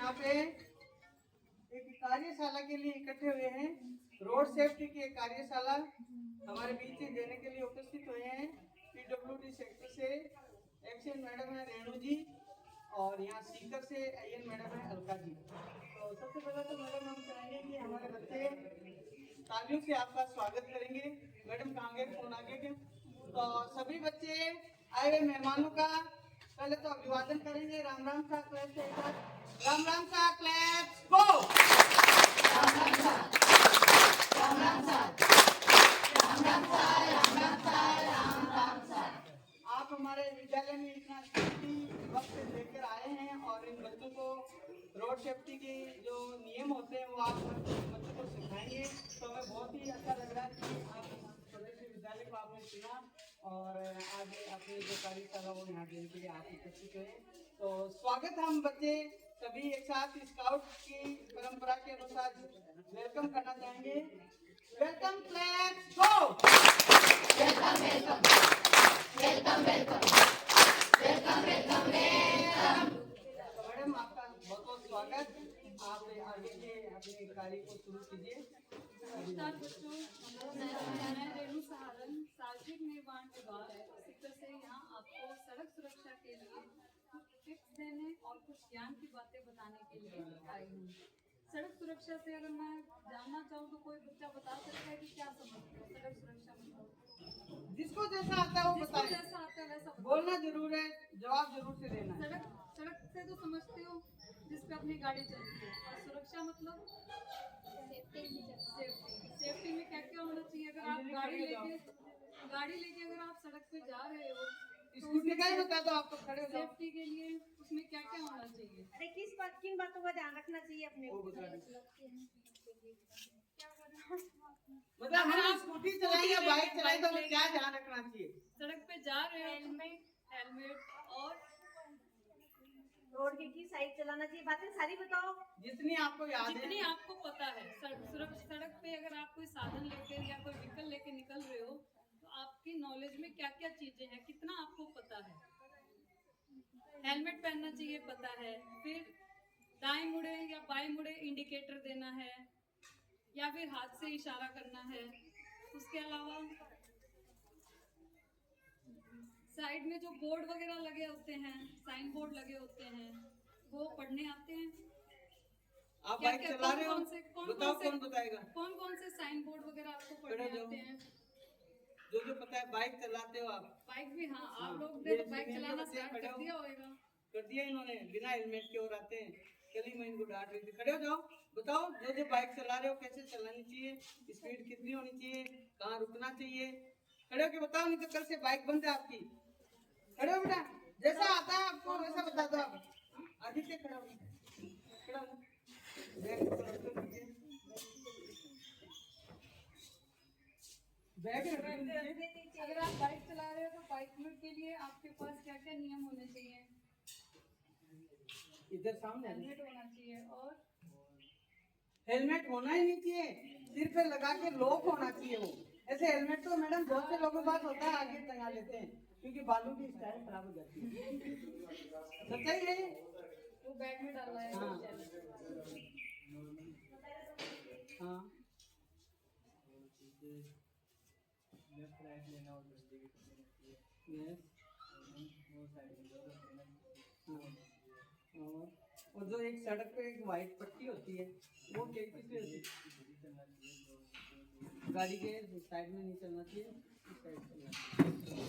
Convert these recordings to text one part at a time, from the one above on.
यहाँ पे एक कार्यशाला के लिए इकट्ठे हुए हैं। रोड सेफ्टी की एक कार्यशाला हमारे बीच देने के लिए उपस्थित हुए हैं। पीडब्ल्यूडी सेक्टर से एक्शन मैडम है रेणु जी और यहाँ सीकर से आईएन मैडम है अलका जी। तो सबसे पहले तो मैडम हम चाहेंगे कि हमारे बच्चे तालियों से आपका स्वागत करेंगे। मैडम कहाँ गए, फोन आगे के? तो सभी बच्चे आए हुए मेहमानों का पहले तो अभिवादन करेंगे। राम राम सा क्लैप से एक बार राम राम सा क्लैप गो। राम राम सा, राम राम सा, राम राम सा, राम राम सा, राम राम सा। आप हमारे विद्यालय में इतना वक्त लेकर आए हैं और इन बच्चों को रोड सेफ्टी के जो नियम होते हैं वो आप बच्चों को सिखाएंगे। तो हमें बहुत ही अच्छा लग रहा है कि आप प्रदेश विद्यालय को आपने चुना और आज अपनी जो कार्यशाला वो यहाँ देने के लिए आप उपस्थित हुए। तो स्वागत हम बच्चे सभी एक साथ स्काउट की परंपरा के अनुसार वेलकम करना चाहेंगे। Welcome claps go. Welcome welcome welcome welcome welcome welcome welcome. Madam आपका बहुत बहुत स्वागत। आप आगे के अपने कार्य को शुरू कीजिए। नमस्कार बच्चों, मैं रेणु सहारन सार्वजनिक निर्माण विभाग सेक्टर से यहाँ आपको सड़क सुरक्षा के लिए कुछ टिप्स देने और कुछ ज्ञान की बातें बताने के लिए आई हूँ। सड़क सुरक्षा से अगर मैं जानना चाहूँ तो कोई बच्चा बता सकता है कि क्या समझते हो सड़क सुरक्षा मतलब? जिसको जैसा आता है वो बताएं। जैसा आता है वैसा बोलना जरूर है, जवाब जरूर से देना है। सड़क से तो समझते हो जिस पे अपनी गाड़ी चलती है, और सुरक्षा मतलब सेफ्टी में क्या क्या होना चाहिए? अगर आप गाड़ी लेके अगर आप सड़क पे जा रहे हो स्कूटी का ही बता दो आपको, खड़े हो जाओ। सेफ्टी के लिए उसमें क्या क्या होना चाहिए? अरे किन बातों का ध्यान रखना चाहिए अपने को? मतलब हम स्कूटी चलाएं या बाइक चलाएं तो हमें क्या ध्यान रखना चाहिए? सड़क पे जा रहे हो हेलमेट और रोड की साइड चलाना चाहिए। बातें सारी बताओ जितनी आपको याद है, जितनी आपको पता है। सड़क पे अगर आप कोई साधन लेके या कोई व्हीकल लेके निकल रहे हो तो आपकी नॉलेज में क्या क्या चीजें हैं, कितना आपको पता है? हेलमेट पहनना चाहिए, पता है। फिर दाएं मुड़े या बाएं मुड़े इंडिकेटर देना है या फिर हाथ से इशारा करना है। उसके अलावा साइड में जो बोर्ड वगैरह लगे होते हैं, साइन बोर्ड लगे होते हैं, वो पढ़ने आते हैं? आप बाइक चला रहे हो बताओ, कौन बताएगा? कौन से साइन बोर्ड वगैरह आपको पढ़ने आते हैं? जो पता है। बाइक चलाते हो आप? बाइक भी, हाँ। आप लोग ने बाइक चलाना स्टार्ट कर दिया होगा। कर दिया इन्होंने, बिना हेलमेट के और आते हैं। चलिए मैं इनको डांट रही थी। खड़े हो जाओ, बताओ जो बाइक चला रहे हो कैसे चलानी चाहिए, स्पीड कितनी होनी चाहिए, कहाँ रुकना चाहिए। खड़े होके बताओ, नहीं तो कल से बाइक बंद है आपकी। खड़े हो बेटा, जैसा आता है आपको वैसा बता दो। आप आदित्य खड़ा हो, खड़ा हो। अगर आप बाइक चला रहे हो तो बाइक के लिए आपके पास क्या क्या नियम होने चाहिए? इधर सामने हेलमेट होना चाहिए और हेलमेट होना ही नहीं चाहिए, सिर पे लगा के लॉक होना चाहिए वो। ऐसे हेलमेट तो मैडम बहुत से लोगों के पास होता है, आगे टंगा लेते हैं क्योंकि बालू की स्टाइल खराब हो जाती है। सच्चाई है, वो बैग में डालना है। हाँ हाँ। और जो एक सड़क पे एक वाइट पट्टी होती है वो किस पे होती है? गाड़ी के साइड में नहीं चलना चाहिए, इस साइड चलना चाहिए।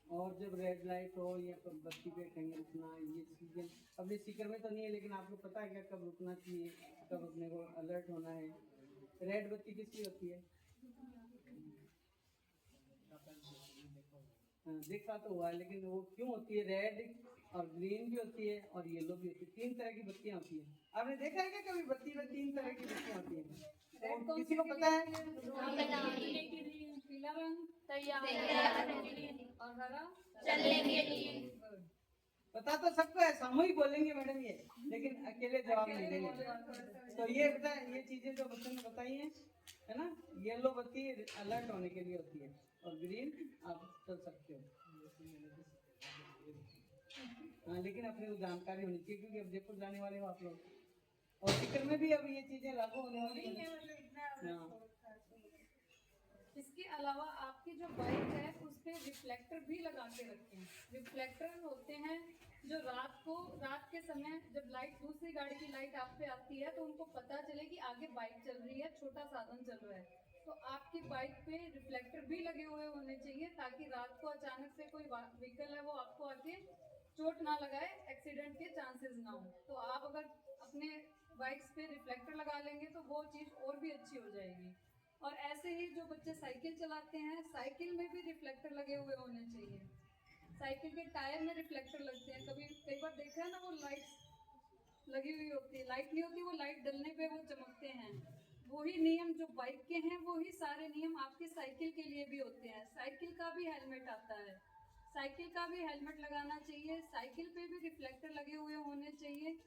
और जब रेड लाइट हो या बत्ती पे कहीं रुकना, ये चीजें अपने स्पीकर में तो नहीं है लेकिन आपको पता है क्या कब रुकना चाहिए, कब अपने को अलर्ट होना है। रेड बत्ती किसकी होती है? हाँ, देखा तो हुआ, लेकिन वो क्यों होती है? रेड और ग्रीन भी होती है और येलो भी होती है। 3 तरह की बत्तियां होती है। आपने देखा है क्या कभी बत्ती में 3 तरह की बत्तियां होती है? तो किसी को पता है? पीला रंग और हरा चलने के लिए। पता तो सबको है, सामूहिक बोलेंगे मैडम ये, लेकिन अकेले जवाब नहीं देंगे। तो ये बेटा ये चीजें जो बच्चों ने बताई है ना, येलो बत्ती अलर्ट होने के लिए होती है और ग्रीन आप चल सकते हो। लेकिन अपने को जानकारी होनी चाहिए, क्योंकि अब जयपुर जाने वाले हो आप लोग, और टिकर में भी अब ये चीजें लागू होने वाली हैं। हाँ। इसके अलावा आपकी जो बाइक है उस पे रिफ्लेक्टर भी लगा के रखें। रिफ्लेक्टर होते हैं जो रात के समय जब लाइट दूसरी गाड़ी की लाइट आप पे आती है तो उनको पता चले कि आगे बाइक चल रही है, छोटा साधन चल रहा है, तो आपकी बाइक पे रिफ्लेक्टर भी लगे हुए होने चाहिए, ताकि रात को अचानक से कोई व्हीकल है वो आपको आके चोट ना लगाए, एक्सीडेंट के चांसेस ना हो। तो आप अगर अपने बाइक्स पे रिफ्लेक्टर लगा लेंगे तो वो चीज़ और भी अच्छी हो जाएगी। और ऐसे ही जो बच्चे साइकिल चलाते हैं, साइकिल में भी रिफ्लेक्टर लगे हुए होने चाहिए। साइकिल के टायर में रिफ्लेक्टर लगते हैं, कई बार देखा है ना, वो लाइट लगी हुई होती है, लाइट नहीं होती, वो लाइट डलने पे वो चमकते हैं। वही नियम जो बाइक के हैं वही सारे नियम आपके साइकिल के लिए भी होते हैं। साइकिल का भी हेलमेट आता है, साइकिल का भी हेलमेट लगाना चाहिए, साइकिल पे भी रिफ्लेक्टर लगे हुए होने चाहिए,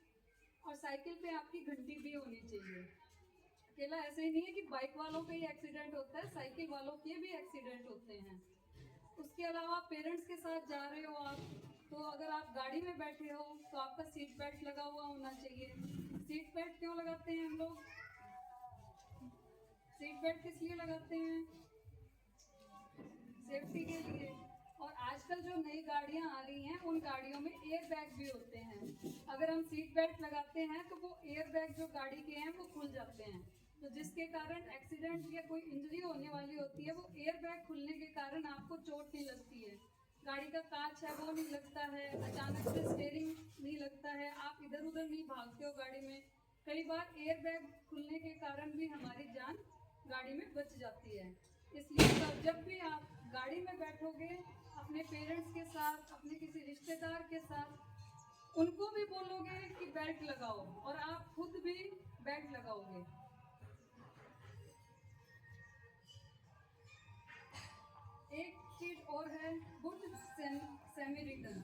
और साइकिल पे आपकी घंटी भी होनी चाहिए। अकेला ऐसे ही नहीं है कि बाइक वालों का ही एक्सीडेंट होता है, साइकिल वालों के भी एक्सीडेंट होते हैं। उसके अलावा पेरेंट्स के साथ जा रहे हो आप, तो अगर आप गाड़ी में बैठे हो तो आपका सीट बेल्ट लगा हुआ होना चाहिए। सीट बेल्ट क्यों लगाते हैं हम लोग? सीट बेल्ट किस लिए लगाते हैं? सेफ्टी के लिए। और आजकल जो नई गाड़ियां आ रही हैं उन गाड़ियों में एयर बैग भी होते हैं। अगर हम सीट बेल्ट लगाते हैं तो वो एयर बैग जो गाड़ी के हैं वो खुल जाते हैं, तो जिसके कारण एक्सीडेंट या कोई इंजरी होने वाली होती है, वो एयर बैग खुलने के कारण आपको चोट नहीं लगती है, गाड़ी का कांच है वो नहीं लगता है, अचानक से स्टीयरिंग नहीं लगता है, आप इधर उधर नहीं भागते हो गाड़ी में। कई बार एयर बैग खुलने के कारण भी हमारी जान गाड़ी में बच जाती है। इसलिए जब भी आप गाड़ी में बैठोगे अपने पेरेंट्स के साथ, अपने किसी रिश्तेदार के साथ, उनको भी बोलोगे कि बेल्ट लगाओ, और आप खुद भी बेल्ट लगाओगे। एक चीज और है, गुड सेमी रिटर्न।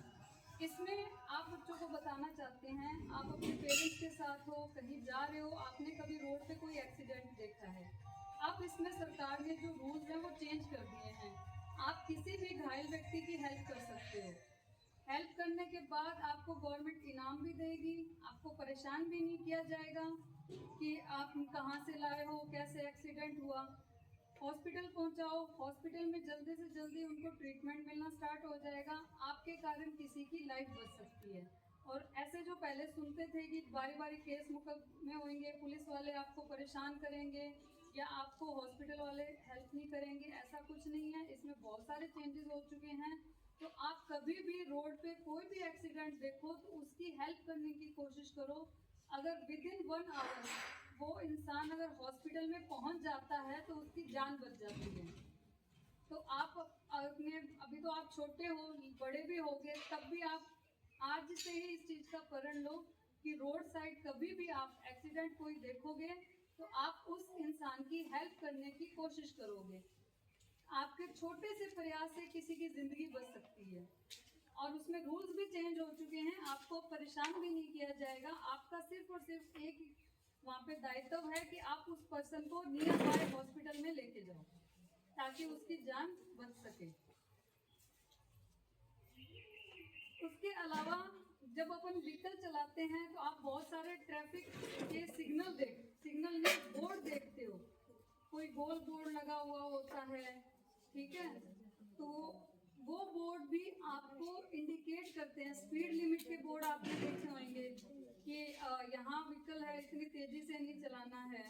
इसमें आप बच्चों को बताना चाहते हैं, आप अपने पेरेंट्स के साथ हो, कहीं जा रहे हो, आपने कभी रोड पे कोई एक्सीडेंट देखा है, अब इसमें सरकार ने जो रूल्स हैं वो चेंज कर दिए हैं। आप किसी भी घायल व्यक्ति की हेल्प कर सकते हो। हेल्प करने के बाद आपको गवर्नमेंट इनाम भी देगी, आपको परेशान भी नहीं किया जाएगा कि आप कहाँ से लाए हो, कैसे एक्सीडेंट हुआ। हॉस्पिटल पहुंचाओ, हॉस्पिटल में जल्दी से जल्दी उनको ट्रीटमेंट मिलना स्टार्ट हो जाएगा, आपके कारण किसी की लाइफ बच सकती है। और ऐसे जो पहले सुनते थे कि बारी बारी केस मुकदमे होंगे, पुलिस वाले आपको परेशान करेंगे या आपको हॉस्पिटल वाले हेल्प नहीं करेंगे, ऐसा कुछ नहीं है। इसमें बहुत सारे चेंजेस हो चुके हैं। तो आप कभी भी रोड पे कोई भी एक्सीडेंट देखो तो उसकी हेल्प करने की कोशिश करो। अगर विद इन 1 आवर वो इंसान अगर हॉस्पिटल में पहुंच जाता है तो उसकी जान बच जाती है। तो आप अपने, अभी तो आप छोटे हो, बड़े भी हो गए, तब भी आप आज से ही इस चीज़ का प्रण लो कि रोड साइड कभी भी आप एक्सीडेंट कोई देखोगे तो आप उस इंसान की हेल्प करने की कोशिश करोगे। आपके छोटे से प्रयास से किसी की ज़िंदगी बच सकती है। और उसमें रूल्स भी चेंज हो चुके हैं, आपको परेशान भी नहीं किया जाएगा। आपका सिर्फ और सिर्फ एक वहाँ पे दायित्व है कि आप उस पर्सन को नियर बाय हॉस्पिटल में लेके जाओ ताकि उसकी जान बच सके। उसके अलावा जब अपन व्हीकल चलाते हैं तो आप बहुत सारे ट्रैफिक के सिग्नल में बोर्ड देखते हो, कोई गोल बोर्ड लगा हुआ होता है, ठीक है, तो वो बोर्ड भी आपको इंडिकेट करते हैं। स्पीड लिमिट के बोर्ड आपने देखे होंगे कि यहाँ व्हीकल है, इतनी तेजी से नहीं चलाना है।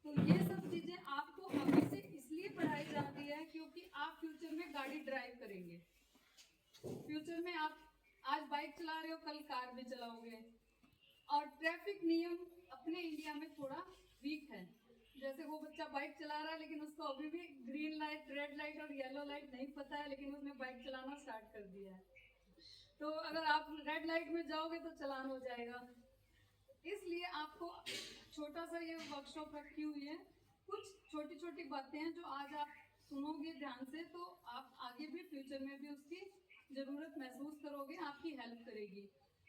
तो ये सब चीजें आपको अभी से इसलिए पढ़ाई जाती है क्योंकि आप फ्यूचर में गाड़ी ड्राइव करेंगे। फ्यूचर में आप आज बाइक चला रहे हो, कल कार भी चलाओगे। और ट्रैफिक नियम अपने इंडिया में थोड़ा वीक है। जैसे वो बच्चा बाइक चला रहा है लेकिन उसको अभी भी ग्रीन लाइट, रेड लाइट और येलो लाइट नहीं पता है, लेकिन उसने बाइक चलाना स्टार्ट कर दिया है। तो अगर आप रेड लाइट में जाओगे तो चालान हो जाएगा। इसलिए आपको छोटा सा ये वर्कशॉप रखी हुई है। कुछ छोटी छोटी बातें हैं जो आज आप सुनोगे ध्यान से तो आप आगे भी फ्यूचर में भी उसकी ज़रूरत महसूस करोगे, आपकी हेल्प करेगी।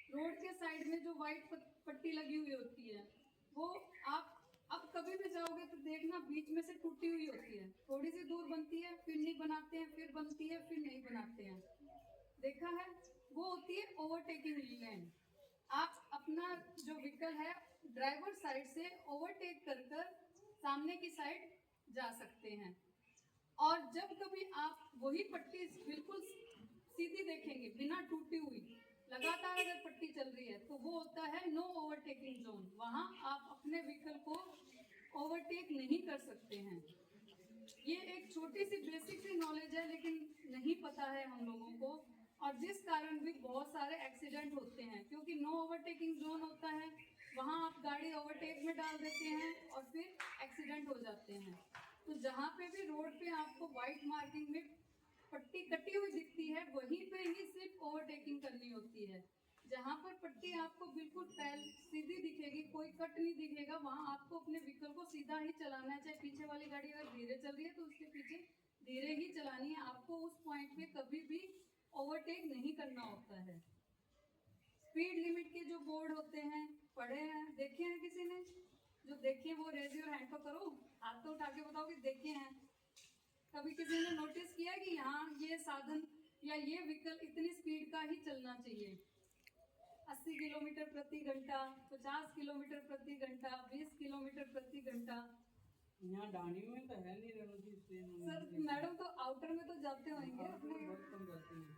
रोड के साइड में जो वाइट पट्टी लगी हुई होती है वो आप अब कभी भी जाओगे तो देखना बीच में से टूटी हुई होती है, थोड़ी सी दूर बनती है, फिर नहीं बनाते हैं, फिर बनती है, फिर नहीं बनाते हैं। देखा है? वो होती है ओवरटेकिंग लेन। आप अपना जो व्हीकल है ड्राइवर साइड से ओवरटेक कर कर सामने की साइड जा सकते हैं। और जब कभी आप वही पट्टी बिल्कुल सीधी देखेंगे बिना टूटी हुई, लगातार अगर पट्टी चल रही है, तो वो होता है नो ओवरटेकिंग जोन। वहां आप अपने व्हीकल को ओवरटेक नहीं कर सकते हैं। ये एक छोटी सी बेसिक सी नॉलेज है, लेकिन नहीं पता है हम लोगों को, और जिस कारण भी बहुत सारे एक्सीडेंट होते हैं, क्योंकि नो ओवरटेकिंग जोन होता है, वहां आप गाड़ी ओवरटेक में डाल देते हैं और फिर एक्सीडेंट हो जाते हैं। तो जहाँ पे भी रोड पे आपको व्हाइट मार्किंग में पट्टी कटी हुई दिखती है, वहीं पे ही सिर्फ ओवरटेकिंग करनी होती है। जहाँ पर पट्टी आपको बिल्कुल सीधी दिखेगी, कोई कट नहीं दिखेगा, वहाँ आपको अपने व्हीकल को सीधा ही चलाना है। चाहे पीछे वाली गाड़ी अगर धीरे चल रही है तो उसके पीछे धीरे ही चलानी है। आपको उस पॉइंट पे कभी भी ओवरटेक नहीं करना होता है। स्पीड लिमिट के जो बोर्ड होते हैं, पढ़े हैं, देखे हैं किसी ने? जो देखे वो रेज योर हैंड तो करो, हाथ तो उठा के बताओ कि देखे हैं। कभी किसी ने नोटिस किया कि यहाँ ये साधन या ये व्हीकल इतनी स्पीड का ही चलना चाहिए? 80 किलोमीटर प्रति घंटा, 50 किलोमीटर प्रति घंटा, 20 किलोमीटर प्रति घंटा। यहाँ डांडी में तो है नहीं रेणु जी, सर मैडम तो आउटर में तो जाते होंगे अपने, बहुत कम जाते हैं।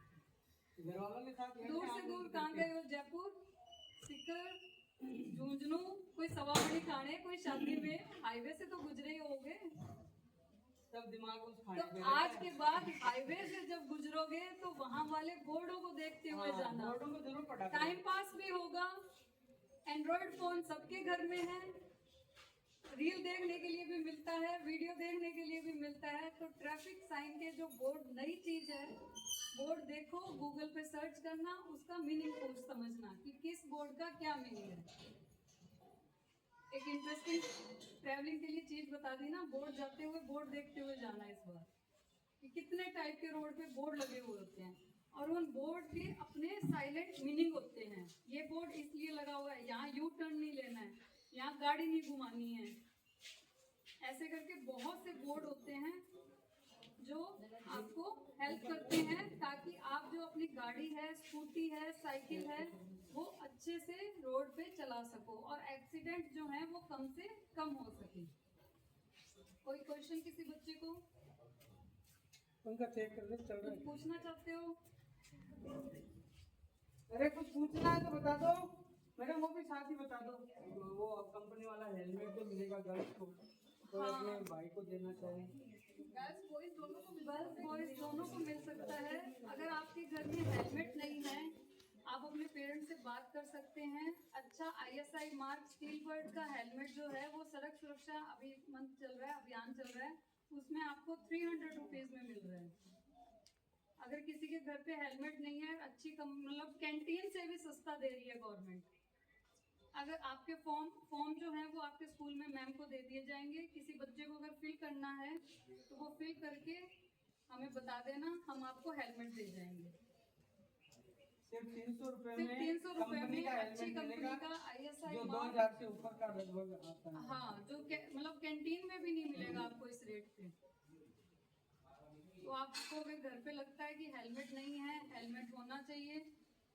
घर वालों के साथ दूर से दूर कहाँ गए हो? जयपुर, सीकर, झुंझुनू, कोई सवाबड़ी खाने, कोई शादी में, हाईवे से तो गुजरे ही होगे। सब दिमाग उस खाने तो पे आज के बाद हाईवे से जब गुजरोगे तो वहां वाले बोर्डों को देखते हुए जाना। बोर्डों को जरूर पढ़ा टाइम पास भी होगा। एंड्रॉइड फोन सबके घर में है, रील देखने के लिए भी मिलता है, वीडियो देखने के लिए भी मिलता है। तो ट्रैफिक साइन के जो बोर्ड नई चीज है, बोर्ड देखो, गूगल पे सर्च करना, उसका मीनिंग पूछ समझना कि किस बोर्ड का क्या मीनिंग है। एक इंटरेस्टिंग ट्रैवलिंग के लिए चीज बता दी ना, बोर्ड जाते हुए बोर्ड देखते हुए जाना इस बार कि कितने टाइप के रोड पे बोर्ड लगे हुए होते हैं, और उन बोर्ड के अपने साइलेंट मीनिंग होते हैं। ये बोर्ड इसलिए लगा हुआ है, यहाँ यू टर्न नहीं लेना है, यहाँ गाड़ी नहीं घुमानी है। ऐसे करके बहुत से बोर्ड होते हैं जो आपको हेल्प करते हैं ताकि आप जो अपनी गाड़ी है, स्कूटी है, साइकिल है, वो अच्छे से रोड पे चला सको और एक्सीडेंट जो है वो कम से कम हो सके। कोई क्वेश्चन किसी बच्चे को? उनका चेक कर ले, चल रहा कुछ पूछना चाहते हो? अरे कुछ पूछना है तो बता दो मैडम, वो भी साथ ही बता दो। वो कंपनी वाला हेलमेट जो मिलेगा गर्ल्स को, तो अपने भाई को देना चाहिए। गर्ल्स बॉयज दोनों को मिल सकता है। अगर आपके घर में हेलमेट नहीं है, आप अपने पेरेंट्स से बात कर सकते हैं। अच्छा ISI मार्क स्टील बर्ड का हेलमेट जो है वो सड़क सुरक्षा अभी मंथ चल रहा है, अभियान चल रहा है, उसमें आपको 300 रुपीज में मिल रहा है। अगर किसी के घर पे हेलमेट नहीं है, अच्छी मतलब कैंटीन से भी सस्ता दे रही है गवर्नमेंट। अगर आपके फॉर्म जो है वो आपके स्कूल में मैम को दे दिए जाएंगे। किसी बच्चे को अगर फिल करना है तो वो फिल करके हमें बता देना, हम आपको हेलमेट दे जाएंगे। सिर्फ 300 रुपए सिर्फ 300 रुपए में का अच्छी कंपनी का ISI जो मार्क, 2000 से ऊपर का लगभग आता है। हाँ, जो मतलब कैंटीन में भी नहीं मिलेगा आपको इस रेट पे। तो आपको अगर घर पे लगता है कि हेलमेट नहीं है, हेलमेट होना चाहिए,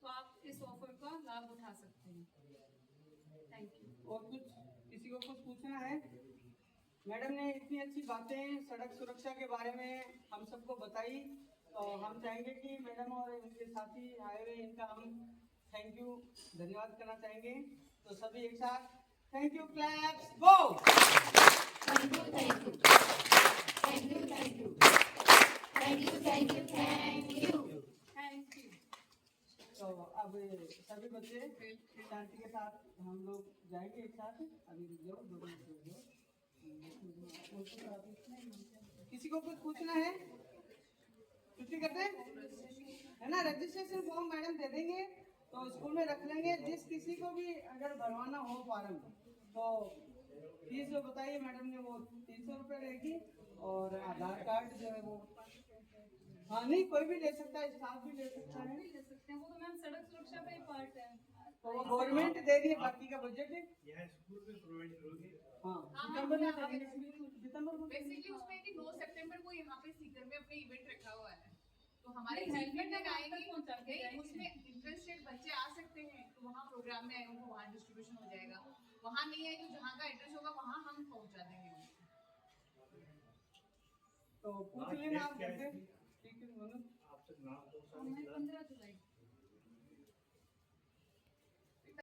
तो आप इस ऑफर का लाभ उठा सकते हैं। Thank you. और कुछ किसी को कुछ पूछना है? मैडम ने इतनी अच्छी बातें सड़क सुरक्षा के बारे में हम सबको बताई, तो हम चाहेंगे कि मैडम और इनके साथी आए हुए, इनका हम थैंक यू धन्यवाद करना चाहेंगे। तो सभी एक साथ thank you, claps, go. Thank you thank you thank you thank you thank you thank you thank you thank you. तो अब सभी बच्चे शांति के साथ हम लोग जाएंगे एक साथ। अभी रुक जाओ, 2 मिनट रुक जाओ। किसी को कुछ पूछना है? छुट्टी करते हैं, है ना? रजिस्ट्रेशन फॉर्म मैडम दे देंगे, तो स्कूल में रख लेंगे। जिस किसी को भी अगर भरवाना हो फॉर्म, तो फीस जो बताइए मैडम ने वो 300 रुपये रहेगी। और आधार कार्ड जो है वो, हाँ नहीं कोई भी ले सकता है, स्टाफ भी ले सकता है। ले सकते हैं, वो तो मैम सड़क सुरक्षा का ही पार्ट है। तो वो गवर्नमेंट दे रही है, बाकी का बजट है। यहाँ स्कूल में प्रोवाइड करोगे? हाँ, सितंबर में दिसंबर में बेसिकली उसमें कि 9 सितंबर को यहाँ पे सीकर में अपने इवेंट रखा हुआ है, तो हमारे नहीं, हेल्मेट helmet तक आप आएंगे तक पहुंचा के नहीं, जाएंगे। उसमें इंटरेस्टेड बच्चे आ सकते हैं तो वहाँ प्रोग्राम में उनको वहाँ डिस्ट्रीब्यूशन हो जाएगा। वहाँ नहीं है तो जहाँ का एड्रेस होगा वहाँ हम पहुँचा देंगे उनको। तो पूछ हाँ, लेना आप क्या घर से। है? ठीक है मनोज। आप तक नाम